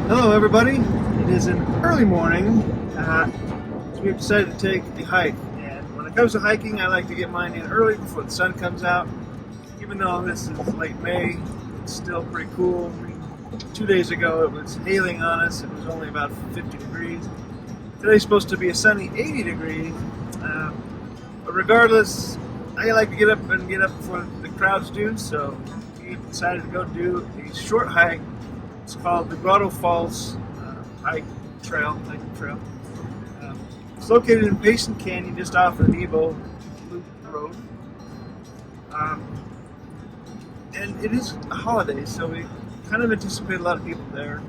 Hello everybody, it is an early morning, so we've decided to take a hike, and when it comes to hiking I like to get mine in early before the sun comes out. Even though this is late May, it's still pretty cool. I mean, 2 days ago it was hailing on us, it was only about 50 degrees. Today's supposed to be a sunny 80 degrees, but regardless, I like to get up before the crowds do, so we decided to go do a short hike. It's called the Grotto hiking trail. It's located in Payson Canyon, just off the Nebo Loop Road. And it is a holiday, so we kind of anticipate a lot of people there.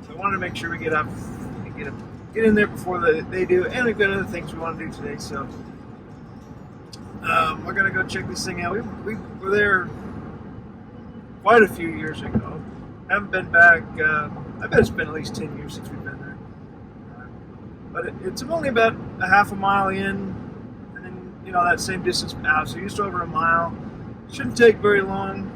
So I wanted to make sure we get up and get in there before they do, and we've got other things we want to do today. So we're gonna go check this thing out. We were there quite a few years ago. Haven't been back. I bet it's been at least 10 years since we've been there. But it's only about a half a mile in, and then that same distance out. So just over a mile. Shouldn't take very long.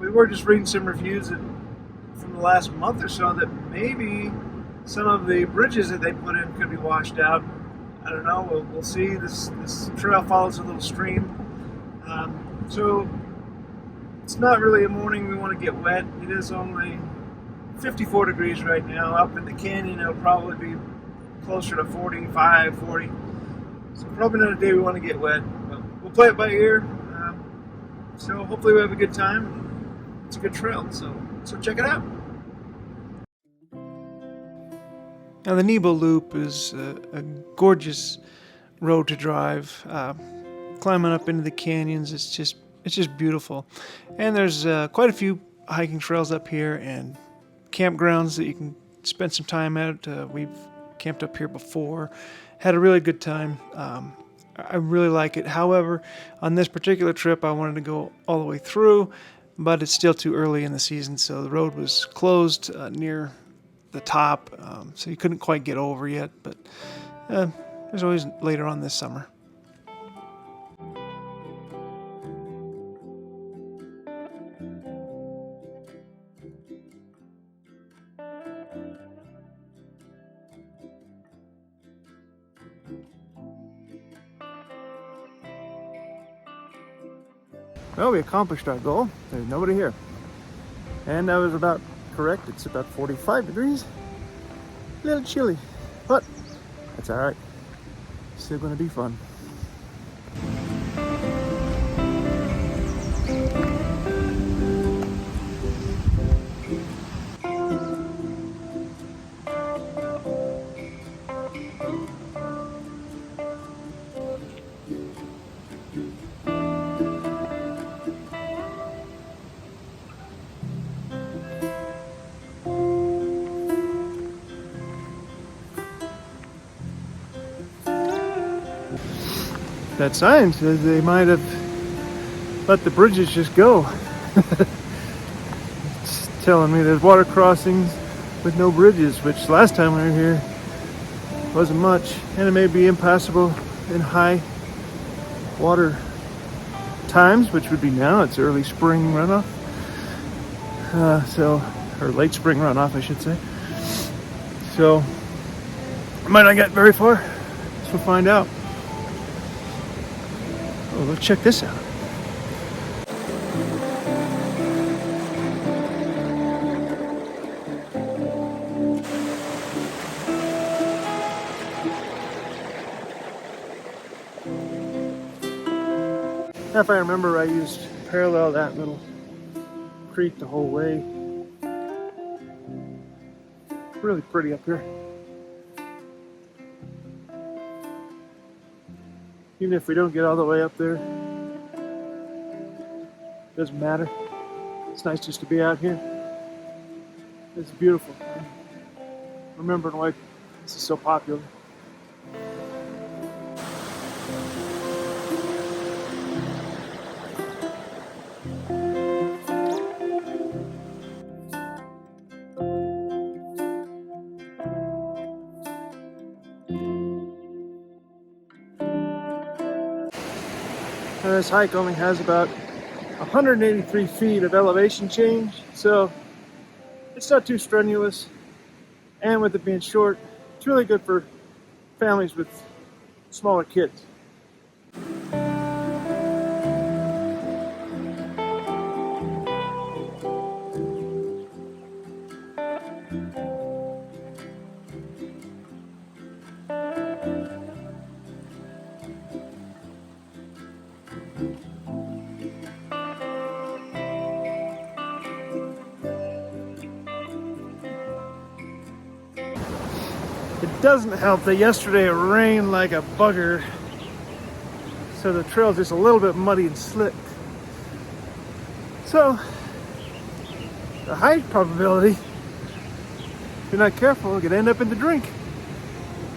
We were just reading some reviews from the last month or so that maybe some of the bridges that they put in could be washed out. I don't know. We'll see. This trail follows a little stream, so it's not really a morning we want to get wet. It is only 54 degrees right now. Up in the canyon, it'll probably be closer to 45, 40. So probably not a day we want to get wet. But we'll play it by ear. So hopefully we have a good time. It's a good trail, so check it out. Now the Nebo Loop is a gorgeous road to drive. Climbing up into the canyons, it's just beautiful. And there's quite a few hiking trails up here and campgrounds that you can spend some time at. We've camped up here before, had a really good time. I really like it. However, on this particular trip, I wanted to go all the way through, but it's still too early in the season, so the road was closed near the top, so you couldn't quite get over yet, but there's always later on this summer. Well, we accomplished our goal. There's nobody here. And I was about correct. It's about 45 degrees. A little chilly, but that's all right. Still going to be fun. That sign says they might have let the bridges just go. It's telling me there's water crossings with no bridges, which last time we were here wasn't much, and it may be impassable in high water times, which would be now. It's early spring runoff, or late spring runoff, I should say. So I might not get very far, so we'll find out. Oh, let's check this out. If I remember, I used parallel that little creek the whole way. Really pretty up here. Even if we don't get all the way up there, doesn't matter. It's nice just to be out here. It's beautiful. Remembering why this is so popular. And this hike only has about 183 feet of elevation change, so it's not too strenuous. And with it being short, it's really good for families with smaller kids. It doesn't help that yesterday it rained like a bugger, so the trail's just a little bit muddy and slick. So the hike probability, if you're not careful, you could end up in the drink.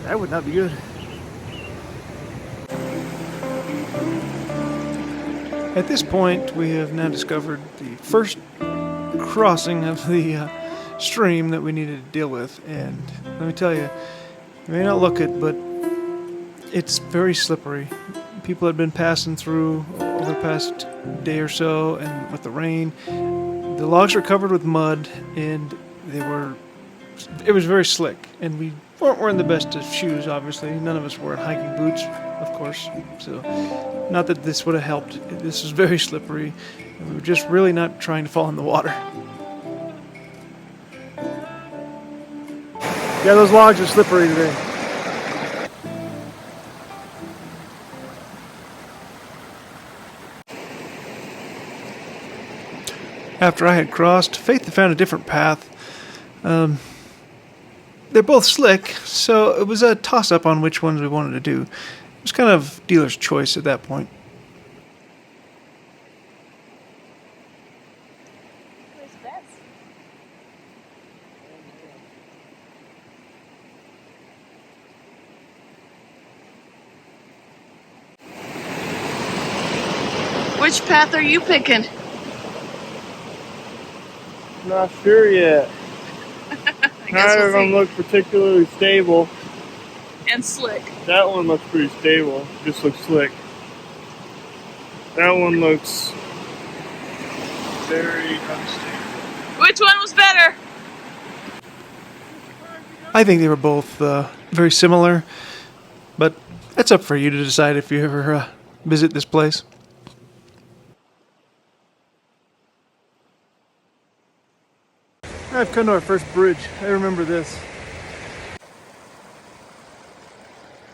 That would not be good. At this point, we have now discovered the first crossing of the stream that we needed to deal with, and let me tell you, you may not look it, but it's very slippery. People had been passing through over the past day or so, and with the rain, the logs were covered with mud, and it was very slick, and we weren't wearing the best of shoes, obviously. None of us wore hiking boots, of course, so not that this would have helped. This was very slippery, and we were just really not trying to fall in the water. Yeah, those logs are slippery today. After I had crossed, Faith had found a different path. They're both slick, so it was a toss-up on which ones we wanted to do. It was kind of dealer's choice at that point. Which path are you picking? Not sure yet. Neither of them look particularly stable. And slick. That one looks pretty stable. Just looks slick. That one looks very unstable. Which one was better? I think they were both very similar, but that's up for you to decide if you ever visit this place. I've come to our first bridge. I remember this.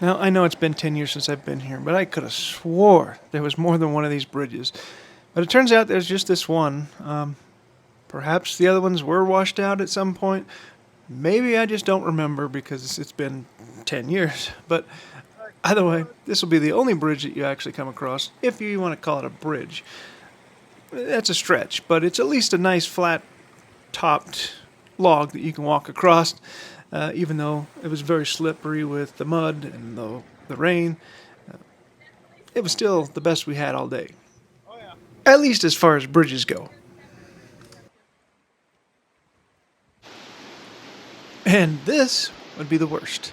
Now, I know it's been 10 years since I've been here, but I could have swore there was more than one of these bridges. But it turns out there's just this one. Perhaps the other ones were washed out at some point. Maybe I just don't remember because it's been 10 years. But either way, this will be the only bridge that you actually come across, if you want to call it a bridge. That's a stretch, but it's at least a nice flat topped log that you can walk across, even though it was very slippery with the mud and the rain. It was still the best we had all day. At least as far as bridges go. And this would be the worst.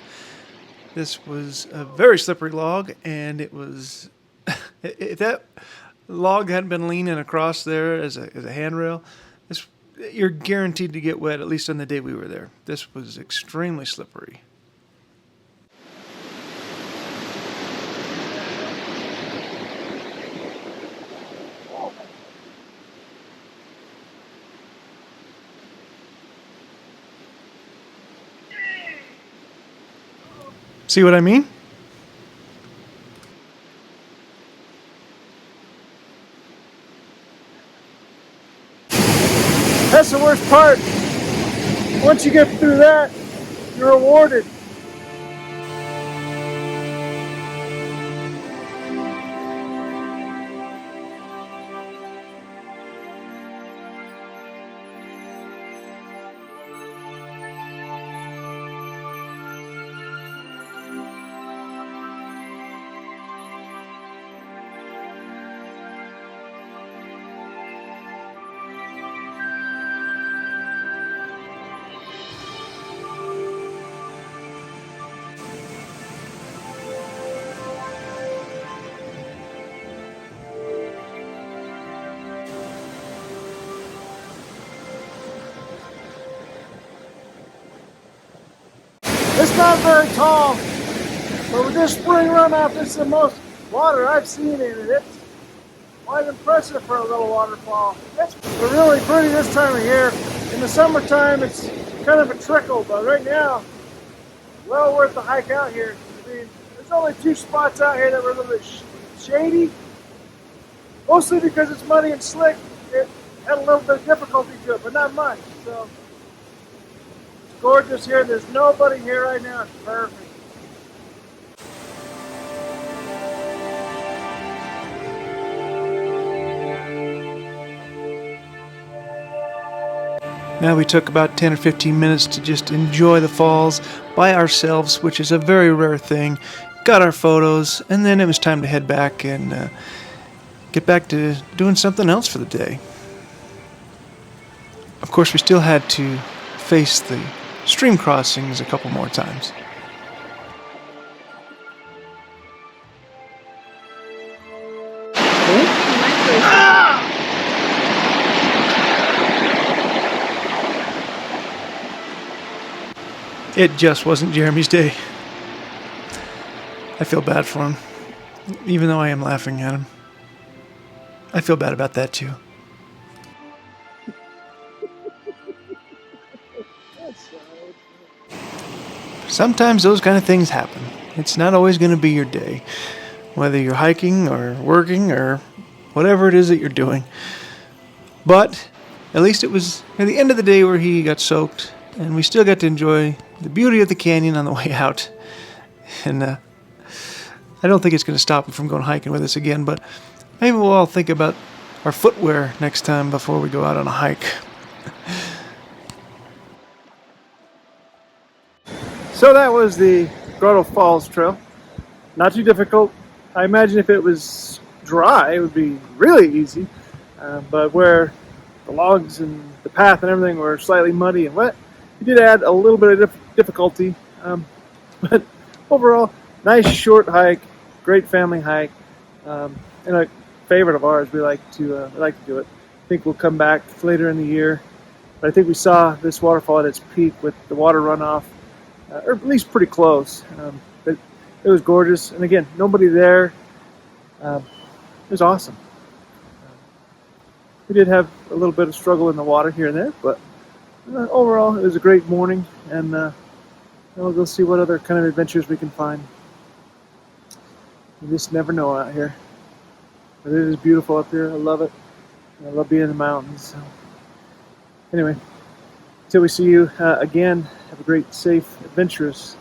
This was a very slippery log, and it was... if that log hadn't been leaning across there as a handrail, you're guaranteed to get wet, at least on the day we were there. This was extremely slippery. See what I mean? That's the worst part. Once you get through that, you're rewarded. It's not very tall, but with this spring runoff, this is the most water I've seen in it. It's quite impressive for a little waterfall. It's really pretty this time of year. In the summertime, it's kind of a trickle, but right now, well worth the hike out here. I mean, there's only 2 spots out here that were a little bit shady, mostly because it's muddy and slick. It had a little bit of difficulty to it, but not much. So it's gorgeous here. There's nobody here right now. It's perfect. Now we took about 10 or 15 minutes to just enjoy the falls by ourselves, which is a very rare thing. Got our photos, and then it was time to head back and get back to doing something else for the day. Of course, we still had to face the stream crossings a couple more times. It just wasn't Jeremy's day. I feel bad for him, even though I am laughing at him. I feel bad about that too. Sometimes those kind of things happen. It's not always going to be your day, whether you're hiking or working or whatever it is that you're doing. But at least it was at the end of the day where he got soaked, and we still got to enjoy the beauty of the canyon on the way out. And I don't think it's going to stop him from going hiking with us again, but maybe we'll all think about our footwear next time before we go out on a hike. So that was the Grotto Falls Trail. Not too difficult. I imagine if it was dry, it would be really easy. But where the logs and the path and everything were slightly muddy and wet, it did add a little bit of difficulty. But overall, nice short hike, great family hike, and a favorite of ours. We like to do it. I think we'll come back later in the year. But I think we saw this waterfall at its peak with the water runoff, or at least pretty close. But it was gorgeous, and again, nobody there. It was awesome. We did have a little bit of struggle in the water here and there, but overall, it was a great morning, and we'll go see what other kind of adventures we can find. You just never know out here. But it is beautiful up here. I love it. I love being in the mountains. So. Anyway, until we see you again, have a great, safe, adventurous